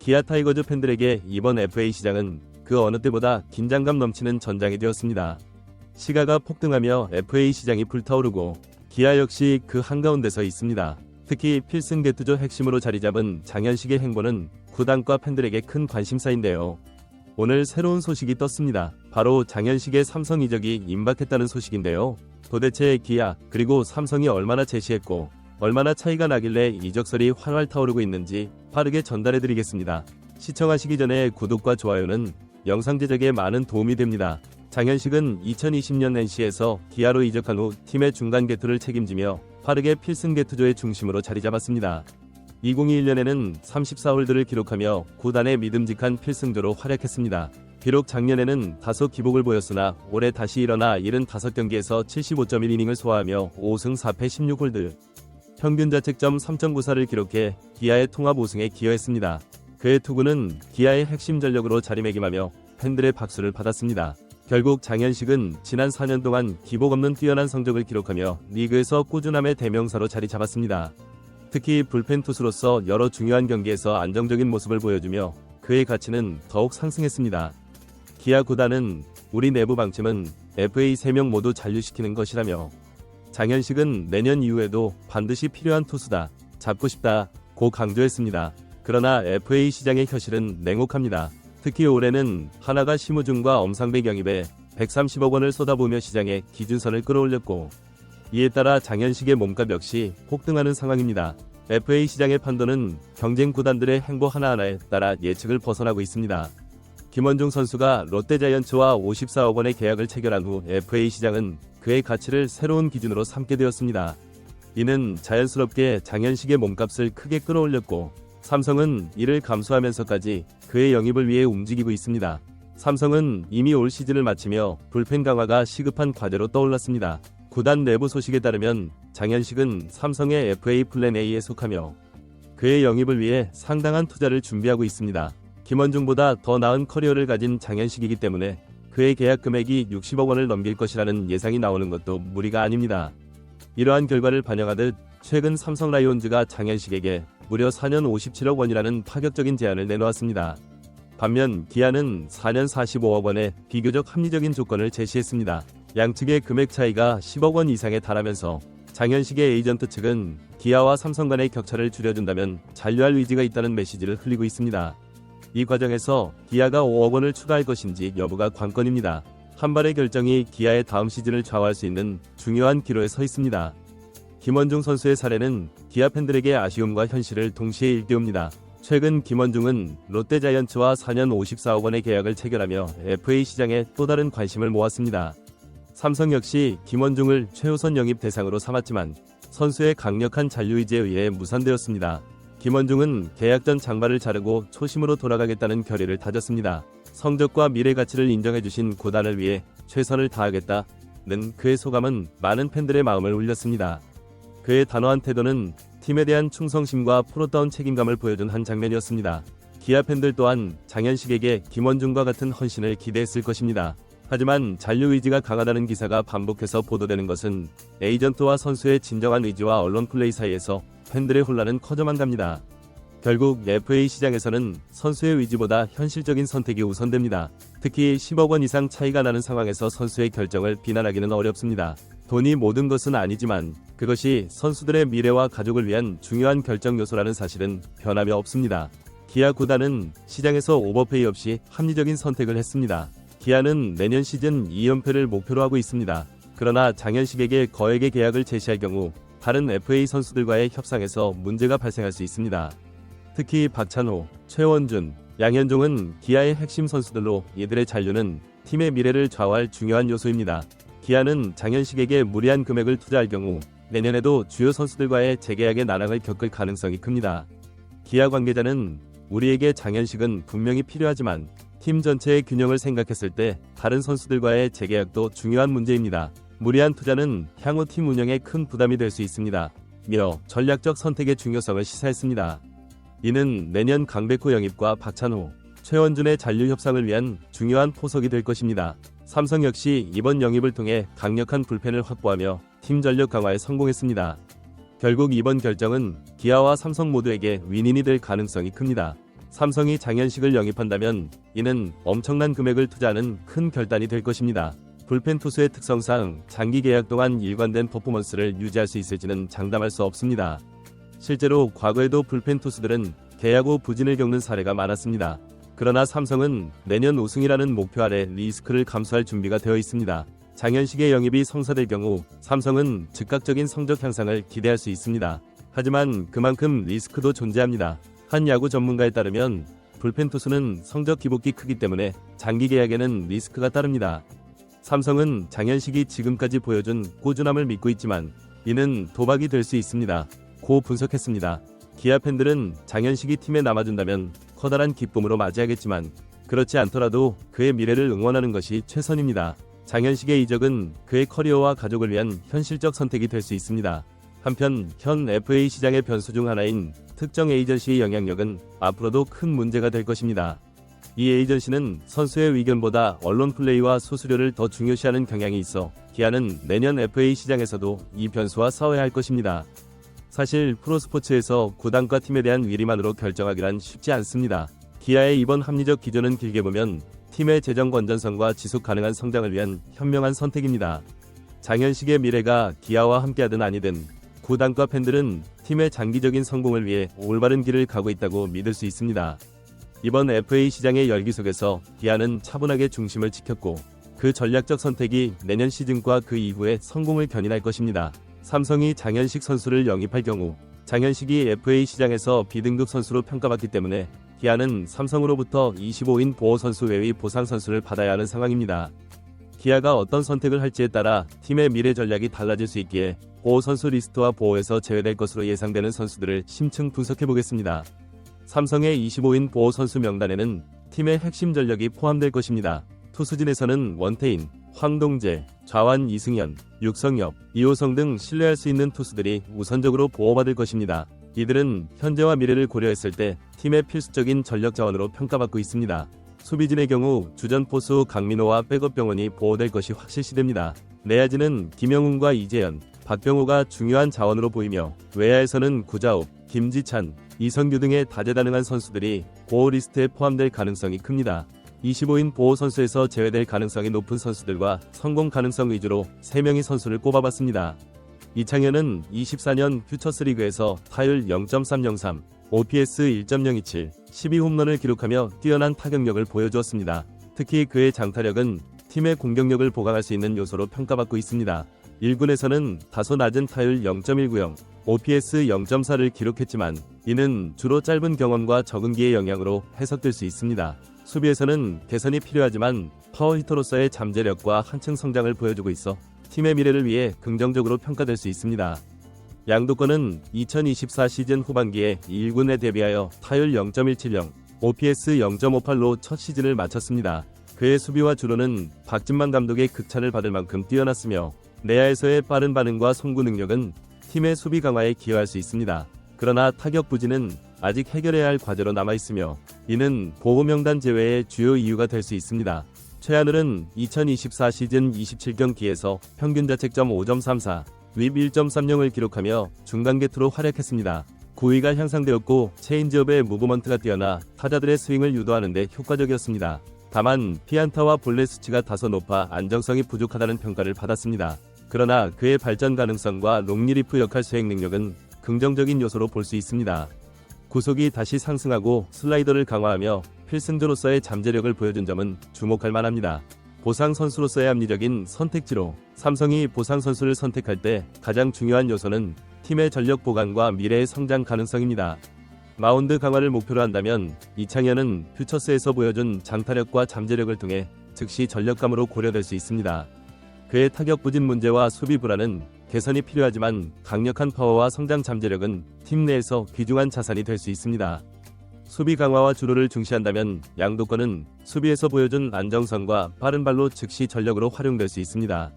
기아 타이거즈 팬들에게 이번 FA 시장은 그 어느 때보다 긴장감 넘치는 전장이 되었습니다. 시가가 폭등하며 FA 시장이 불타오르고 기아 역시 그 한가운데서 있습니다. 특히 필승 개투조 핵심으로 자리잡은 장현식의 행보는 구단과 팬들에게 큰 관심사인데요. 오늘 새로운 소식이 떴습니다. 바로 장현식의 삼성 이적이 임박했다는 소식인데요. 도대체 기아 그리고 삼성이 얼마나 제시했고 얼마나 차이가 나길래 이적설이 활활 타오르고 있는지 빠르게 전달해드리겠습니다. 시청하시기 전에 구독과 좋아요는 영상 제작에 많은 도움이 됩니다. 장현식은 2020년 NC에서 기아로 이적한 후 팀의 중간 개투를 책임지며 빠르게 필승 개투조의 중심으로 자리잡았습니다. 2021년에는 34홀드를 기록하며 구단의 믿음직한 필승조로 활약했습니다. 비록 작년에는 다소 기복을 보였으나 올해 다시 일어나 75경기에서 75.1이닝을 소화하며 5승 4패 16홀드, 평균 자책점 3.94를 기록해 기아의 통합 우승에 기여했습니다. 그의 투구는 기아의 핵심 전력으로 자리매김하며 팬들의 박수를 받았습니다. 결국 장현식은 지난 4년 동안 기복 없는 뛰어난 성적을 기록하며 리그에서 꾸준함의 대명사로 자리 잡았습니다. 특히 불펜 투수로서 여러 중요한 경기에서 안정적인 모습을 보여주며 그의 가치는 더욱 상승했습니다. 기아 구단은 우리 내부 방침은 FA 3명 모두 잔류시키는 것이라며 장현식은 내년 이후에도 반드시 필요한 투수다, 잡고 싶다고 강조했습니다. 그러나 FA 시장의 현실은 냉혹합니다. 특히 올해는 하나가 심우준과 엄상백 영입에 130억 원을 쏟아부으며 시장의 기준선을 끌어올렸고 이에 따라 장현식의 몸값 역시 폭등하는 상황입니다. FA 시장의 판도는 경쟁 구단들의 행보 하나하나에 따라 예측을 벗어나고 있습니다. 김원중 선수가 롯데자이언츠와 54억 원의 계약을 체결한 후 FA 시장은 그의 가치를 새로운 기준으로 삼게 되었습니다. 이는 자연스럽게 장현식의 몸값을 크게 끌어올렸고 삼성은 이를 감수하면서까지 그의 영입을 위해 움직이고 있습니다. 삼성은 이미 올 시즌을 마치며 불펜 강화가 시급한 과제로 떠올랐습니다. 구단 내부 소식에 따르면 장현식은 삼성의 FA 플랜 A에 속하며 그의 영입을 위해 상당한 투자를 준비하고 있습니다. 김원중보다 더 나은 커리어를 가진 장현식이기 때문에 그의 계약 금액이 60억 원을 넘길 것이라는 예상이 나오는 것도 무리가 아닙니다. 이러한 결과를 반영하듯 최근 삼성 라이온즈가 장현식에게 무려 4년 57억 원이라는 파격적인 제안을 내놓았습니다. 반면 기아는 4년 45억 원의 비교적 합리적인 조건을 제시했습니다. 양측의 금액 차이가 10억 원 이상에 달하면서 장현식의 에이전트 측은 기아와 삼성 간의 격차를 줄여준다면 잔류할 의지가 있다는 메시지를 흘리고 있습니다. 이 과정에서 기아가 5억 원을 추가할 것인지 여부가 관건입니다. 한 발의 결정이 기아의 다음 시즌을 좌우할 수 있는 중요한 기로에 서 있습니다. 김원중 선수의 사례는 기아 팬들에게 아쉬움과 현실을 동시에 일깨웁니다. 최근 김원중은 롯데자이언츠와 4년 54억 원의 계약을 체결하며 FA 시장에 또 다른 관심을 모았습니다. 삼성 역시 김원중을 최우선 영입 대상으로 삼았지만 선수의 강력한 잔류 의지에 의해 무산되었습니다. 김원중은 계약 전 장발을 자르고 초심으로 돌아가겠다는 결의를 다졌습니다. 성적과 미래 가치를 인정해주신 구단을 위해 최선을 다하겠다는 그의 소감은 많은 팬들의 마음을 울렸습니다. 그의 단호한 태도는 팀에 대한 충성심과 프로다운 책임감을 보여준 한 장면이었습니다. 기아 팬들 또한 장현식에게 김원중과 같은 헌신을 기대했을 것입니다. 하지만 잔류 의지가 강하다는 기사가 반복해서 보도되는 것은 에이전트와 선수의 진정한 의지와 언론 플레이 사이에서 팬들의 혼란은 커져만 갑니다. 결국 FA 시장에서는 선수의 의지보다 현실적인 선택이 우선됩니다. 특히 10억 원 이상 차이가 나는 상황에서 선수의 결정을 비난하기는 어렵습니다. 돈이 모든 것은 아니지만 그것이 선수들의 미래와 가족을 위한 중요한 결정 요소라는 사실은 변함이 없습니다. 기아 구단은 시장에서 오버페이 없이 합리적인 선택을 했습니다. 기아는 내년 시즌 2연패를 목표로 하고 있습니다. 그러나 장현식에게 거액의 계약을 제시할 경우 다른 FA 선수들과의 협상에서 문제가 발생할 수 있습니다. 특히 박찬호, 최원준, 양현종은 기아의 핵심 선수들로 이들의 잔류는 팀의 미래를 좌우할 중요한 요소입니다. 기아는 장현식에게 무리한 금액을 투자할 경우 내년에도 주요 선수들과의 재계약의 난항을 겪을 가능성이 큽니다. 기아 관계자는 우리에게 장현식은 분명히 필요하지만 팀 전체의 균형을 생각했을 때 다른 선수들과의 재계약도 중요한 문제입니다. 무리한 투자는 향후 팀 운영에 큰 부담이 될 수 있습니다. 며 전략적 선택의 중요성을 시사했습니다. 이는 내년 강백호 영입과 박찬호, 최원준의 잔류 협상을 위한 중요한 포석이 될 것입니다. 삼성 역시 이번 영입을 통해 강력한 불펜을 확보하며 팀 전력 강화에 성공했습니다. 결국 이번 결정은 기아와 삼성 모두에게 윈윈이 될 가능성이 큽니다. 삼성이 장현식을 영입한다면 이는 엄청난 금액을 투자하는 큰 결단이 될 것입니다. 불펜 투수의 특성상 장기 계약 동안 일관된 퍼포먼스를 유지할 수 있을지는 장담할 수 없습니다. 실제로 과거에도 불펜 투수들은 계약 후 부진을 겪는 사례가 많았습니다. 그러나 삼성은 내년 우승이라는 목표 아래 리스크를 감수할 준비가 되어 있습니다. 장현식의 영입이 성사될 경우 삼성은 즉각적인 성적 향상을 기대할 수 있습니다. 하지만 그만큼 리스크도 존재합니다. 한 야구 전문가에 따르면 불펜 투수는 성적 기복이 크기 때문에 장기 계약에는 리스크가 따릅니다. 삼성은 장현식이 지금까지 보여준 꾸준함을 믿고 있지만 이는 도박이 될 수 있습니다. 고 분석했습니다. 기아 팬들은 장현식이 팀에 남아준다면 커다란 기쁨으로 맞이하겠지만 그렇지 않더라도 그의 미래를 응원하는 것이 최선입니다. 장현식의 이적은 그의 커리어와 가족을 위한 현실적 선택이 될 수 있습니다. 한편 현 FA 시장의 변수 중 하나인 특정 에이전시의 영향력은 앞으로도 큰 문제가 될 것입니다. 이 에이전시는 선수의 의견보다 언론 플레이와 수수료를 더 중요시하는 경향이 있어 기아는 내년 FA 시장에서도 이 변수와 싸워야 할 것입니다. 사실 프로스포츠에서 구단과 팀에 대한 위리만으로 결정하기란 쉽지 않습니다. 기아의 이번 합리적 기조는 길게 보면 팀의 재정 건전성과 지속 가능한 성장을 위한 현명한 선택입니다. 장현식의 미래가 기아와 함께하든 아니든 구단과 팬들은 팀의 장기적인 성공을 위해 올바른 길을 가고 있다고 믿을 수 있습니다. 이번 FA 시장의 열기 속에서 기아는 차분하게 중심을 지켰고 그 전략적 선택이 내년 시즌과 그 이후의 성공을 견인할 것입니다. 삼성이 장현식 선수를 영입할 경우 장현식이 FA 시장에서 B등급 선수로 평가받기 때문에 기아는 삼성으로부터 25인 보호 선수 외의 보상 선수를 받아야 하는 상황입니다. 기아가 어떤 선택을 할지에 따라 팀의 미래 전략이 달라질 수 있기에 보호 선수 리스트와 보호에서 제외될 것으로 예상되는 선수들을 심층 분석해보겠습니다. 삼성의 25인 보호 선수 명단에는 팀의 핵심 전력이 포함될 것입니다. 투수진에서는 원태인, 황동재, 좌완 이승현, 육성엽, 이호성 등 신뢰할 수 있는 투수들이 우선적으로 보호받을 것입니다. 이들은 현재와 미래를 고려했을 때 팀의 필수적인 전력 자원으로 평가받고 있습니다. 수비진의 경우 주전 포수 강민호와 백업 병원이 보호될 것이 확실시됩니다. 내야진은 김영훈과 이재현, 박병호가 중요한 자원으로 보이며 외야에서는 구자욱, 김지찬, 이성규 등의 다재다능한 선수들이 보호 리스트에 포함될 가능성이 큽니다. 25인 보호 선수에서 제외될 가능성이 높은 선수들과 성공 가능성 위주로 3명의 선수를 꼽아봤습니다. 이창현은 24년 퓨처스리그에서 타율 0.303, OPS 1.027, 12홈런을 기록하며 뛰어난 타격력을 보여주었습니다. 특히 그의 장타력은 팀의 공격력을 보강할 수 있는 요소로 평가받고 있습니다. 1군에서는 다소 낮은 타율 0.190, OPS 0.4를 기록했지만 이는 주로 짧은 경험과 적은 기의 영향으로 해석될 수 있습니다. 수비에서는 개선이 필요하지만 파워히터로서의 잠재력과 한층 성장을 보여주고 있어 팀의 미래를 위해 긍정적으로 평가될 수 있습니다. 양도권은 2024 시즌 후반기에 1군에 데뷔하여 타율 0.170, OPS 0.58로 첫 시즌을 마쳤습니다. 그의 수비와 주로는 박진만 감독의 극찬을 받을 만큼 뛰어났으며 내야에서의 빠른 반응과 송구 능력은 팀의 수비 강화에 기여할 수 있습니다. 그러나 타격 부진은 아직 해결해야 할 과제로 남아있으며 이는 보호 명단 제외의 주요 이유가 될 수 있습니다. 최하늘은 2024 시즌 27경기에서 평균 자책점 5.34, 윕 1.30을 기록하며 중간 게투로 활약했습니다. 구위가 향상되었고 체인지업의 무브먼트가 뛰어나 타자들의 스윙을 유도하는 데 효과적이었습니다. 다만 피안타와 볼넷 수치가 다소 높아 안정성이 부족하다는 평가를 받았습니다. 그러나 그의 발전 가능성과 롱리리프 역할 수행 능력은 긍정적인 요소로 볼 수 있습니다. 구속이 다시 상승하고 슬라이더를 강화하며 필승조로서의 잠재력을 보여준 점은 주목할 만합니다. 보상 선수로서의 합리적인 선택지로 삼성이 보상 선수를 선택할 때 가장 중요한 요소는 팀의 전력 보강과 미래의 성장 가능성입니다. 마운드 강화를 목표로 한다면 이창현은 퓨처스에서 보여준 장타력과 잠재력을 통해 즉시 전력감으로 고려될 수 있습니다. 그의 타격 부진 문제와 수비 불안은 개선이 필요하지만 강력한 파워와 성장 잠재력은 팀 내에서 귀중한 자산이 될 수 있습니다. 수비 강화와 주로를 중시한다면 양도권은 수비에서 보여준 안정성과 빠른 발로 즉시 전력으로 활용될 수 있습니다.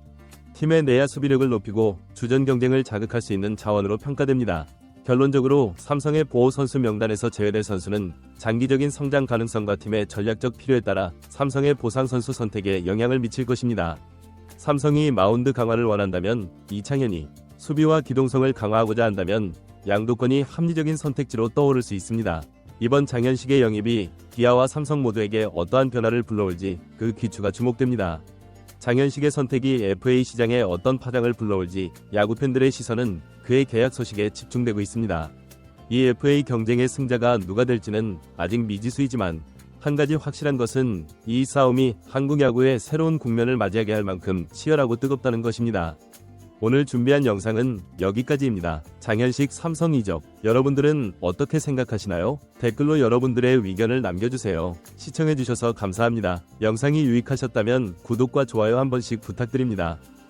팀의 내야 수비력을 높이고 주전 경쟁을 자극할 수 있는 자원으로 평가됩니다. 결론적으로 삼성의 보호 선수 명단에서 제외될 선수는 장기적인 성장 가능성과 팀의 전략적 필요에 따라 삼성의 보상 선수 선택에 영향을 미칠 것입니다. 삼성이 마운드 강화를 원한다면 이창현이, 수비와 기동성을 강화하고자 한다면 양도권이 합리적인 선택지로 떠오를 수 있습니다. 이번 장현식의 영입이 기아와 삼성 모두에게 어떠한 변화를 불러올지 그 귀추가 주목됩니다. 장현식의 선택이 FA 시장에 어떤 파장을 불러올지 야구 팬들의 시선은 그의 계약 소식에 집중되고 있습니다. 이 FA 경쟁의 승자가 누가 될지는 아직 미지수이지만 한 가지 확실한 것은 이 싸움이 한국 야구의 새로운 국면을 맞이하게 할 만큼 치열하고 뜨겁다는 것입니다. 오늘 준비한 영상은 여기까지입니다. 장현식 삼성 이적, 여러분들은 어떻게 생각하시나요? 댓글로 여러분들의 의견을 남겨주세요. 시청해주셔서 감사합니다. 영상이 유익하셨다면 구독과 좋아요 한 번씩 부탁드립니다.